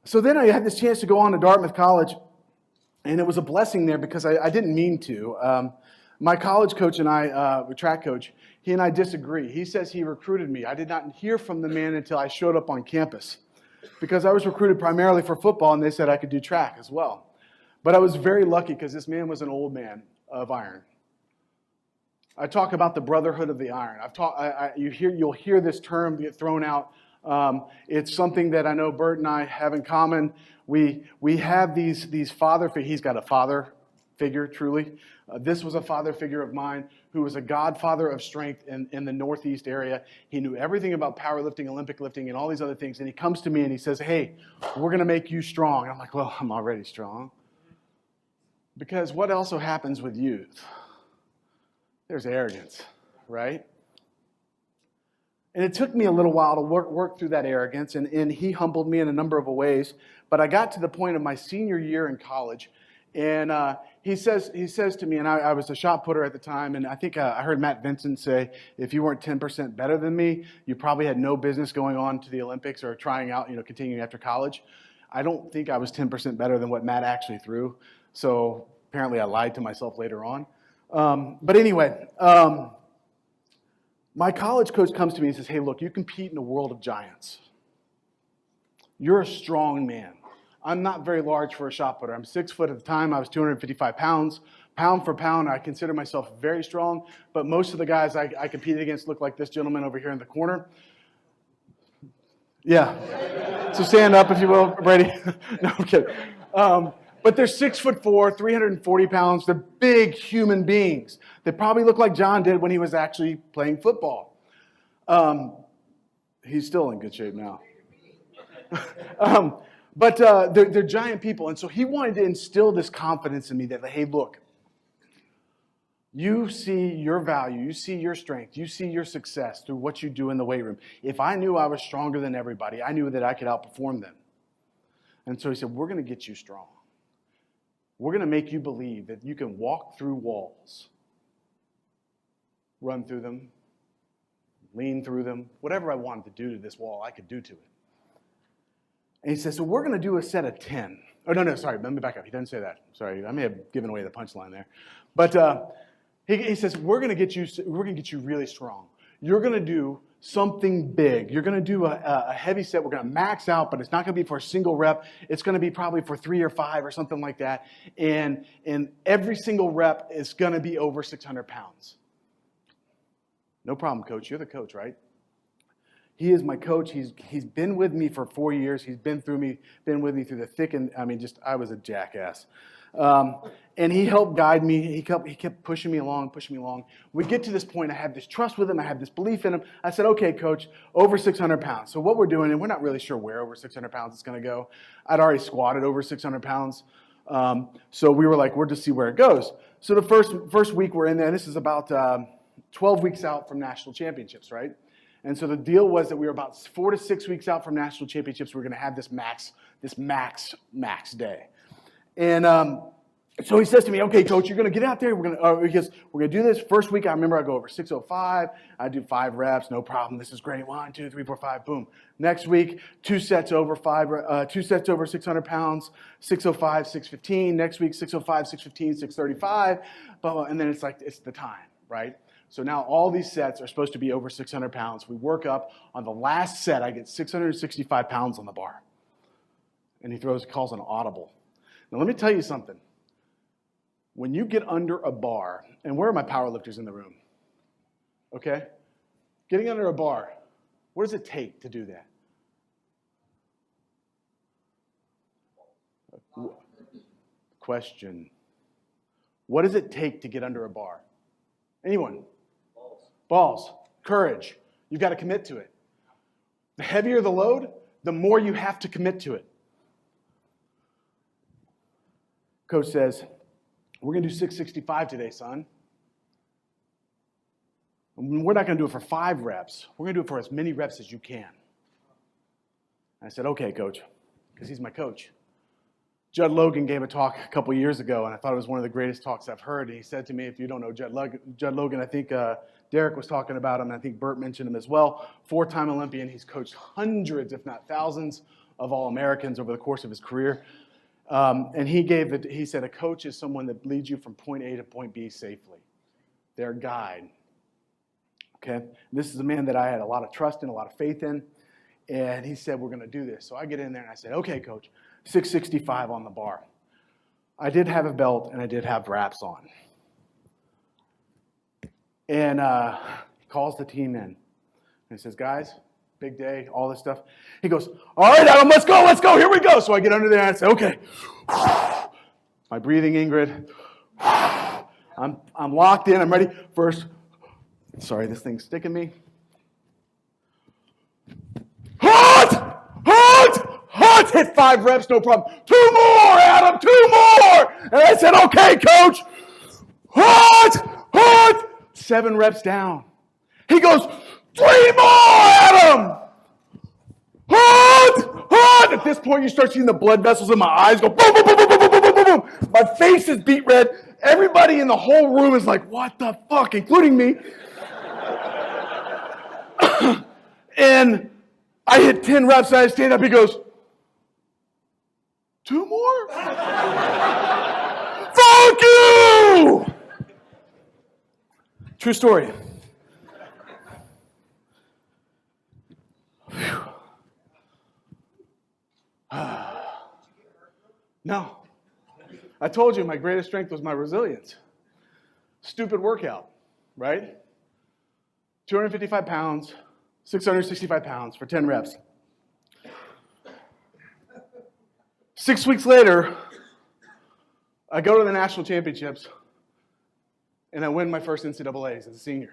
So then I had this chance to go on to Dartmouth College, and it was a blessing there because I didn't mean to. My college coach and I, track coach, he and I disagree. He says he recruited me. I did not hear from the man until I showed up on campus because I was recruited primarily for football, and they said I could do track as well. But I was very lucky because this man was an old man of iron. I talk about the brotherhood of the iron. You'll hear this term get thrown out. It's something that I know Bert and I have in common. We have these father figures. He's got a father figure, truly. This was a father figure of mine who was a godfather of strength in the Northeast area. He knew everything about powerlifting, Olympic lifting, and all these other things. And he comes to me and he says, hey, we're going to make you strong. And I'm like, well, I'm already strong. Because what also happens with youth? There's arrogance, right? And it took me a little while to work through that arrogance, and he humbled me in a number of ways. But I got to the point of my senior year in college, and he says to me, and I was a shot putter at the time, and I think I heard Matt Vincent say, if you weren't 10% better than me, you probably had no business going on to the Olympics or trying out, continuing after college. I don't think I was 10% better than what Matt actually threw. So apparently I lied to myself later on. But anyway, my college coach comes to me and says, hey, look, you compete in a world of giants. You're a strong man. I'm not very large for a shot putter. I'm 6 foot at the time. I was 255 pounds. Pound for pound, I consider myself very strong. But most of the guys I competed against look like this gentleman over here in the corner. Yeah. So stand up, if you will, Brady. No, I'm kidding. But they're 6'4", 340 pounds. They're big human beings. They probably look like John did when he was actually playing football. He's still in good shape now. But they're giant people. And so he wanted to instill this confidence in me that, hey, look, you see your value, you see your strength, you see your success through what you do in the weight room. If I knew I was stronger than everybody, I knew that I could outperform them. And so he said, we're going to get you strong. We're going to make you believe that you can walk through walls, run through them, lean through them. Whatever I wanted to do to this wall, I could do to it. And he says, so we're going to do a set of 10. Oh, no, sorry, let me back up. He doesn't say that. Sorry, I may have given away the punchline there. But he says, we're going to get you really strong. You're going to do something big. You're going to do a heavy set. We're going to max out, but it's not going to be for a single rep. It's going to be probably for 3 or 5 or something like that. And every single rep is going to be over 600 pounds. No problem, coach. You're the coach, right? He is my coach. He's been with me for 4 years. He's been with me through the thick and I was a jackass. And he helped guide me. He kept pushing me along. We get to this point. I have this trust with him. I have this belief in him. I said, okay, coach, over 600 pounds. So what we're doing, and we're not really sure where over 600 pounds it's going to go. I'd already squatted over 600 pounds. So we were like, we'll just see where it goes. So the first week we're in there, and this is about 12 weeks out from national championships, right? And so the deal was that we were about 4 to 6 weeks out from national championships. We were going to have this max day. And so he says to me, okay, coach, you're going to get out there. We're going to do this. First week, I remember I go over 605. I do 5 reps, no problem. This is great. 1, 2, 3, 4, 5, boom. Next week, 2 sets over 600 pounds, 605, 615. Next week, 605, 615, 635. And then it's the time, right? So now all these sets are supposed to be over 600 pounds. We work up. On the last set, I get 665 pounds on the bar. And he calls an audible. Now, let me tell you something. When you get under a bar, and where are my power lifters in the room? Okay? Getting under a bar, what does it take to do that? Question. What does it take to get under a bar? Anyone? Balls. Courage. You've got to commit to it. The heavier the load, the more you have to commit to it. Coach says, we're going to do 665 today, son. And we're not going to do it for 5 reps. We're going to do it for as many reps as you can. I said, okay, coach, because he's my coach. Judd Logan gave a talk a couple years ago, and I thought it was one of the greatest talks I've heard. And he said to me, if you don't know Judd Logan, I think Derek was talking about him, and I think Bert mentioned him as well. 4-time Olympian. He's coached hundreds, if not thousands, of All-Americans over the course of his career. And he said, a coach is someone that leads you from point A to point B safely. Their guide. Okay? This is a man that I had a lot of trust in, a lot of faith in. And he said, we're going to do this. So I get in there and I said, okay, coach, 665 on the bar. I did have a belt and I did have wraps on. And he calls the team in. And he says, guys, big day, all this stuff. He goes, all right, Adam, let's go, here we go. So I get under there and I say, okay. My breathing, Ingrid. I'm locked in, I'm ready. First, sorry, this thing's sticking me. Hot! Hit 5 reps, no problem. 2 more, Adam, 2 more! And I said, okay, coach. Hot! 7 reps down. He goes, 3 more, Adam! Hot! At this point, you start seeing the blood vessels in my eyes go boom, boom, boom, boom, boom, boom, boom, boom, boom. My face is beet red. Everybody in the whole room is like, what the fuck, including me. And I hit 10 reps, and I stand up, he goes, 2 more? Fuck you! True story. No. I told you my greatest strength was my resilience. Stupid workout, right? 255 pounds, 665 pounds for 10 reps. 6 weeks later, I go to the national championships, and I win my first NCAAs as a senior.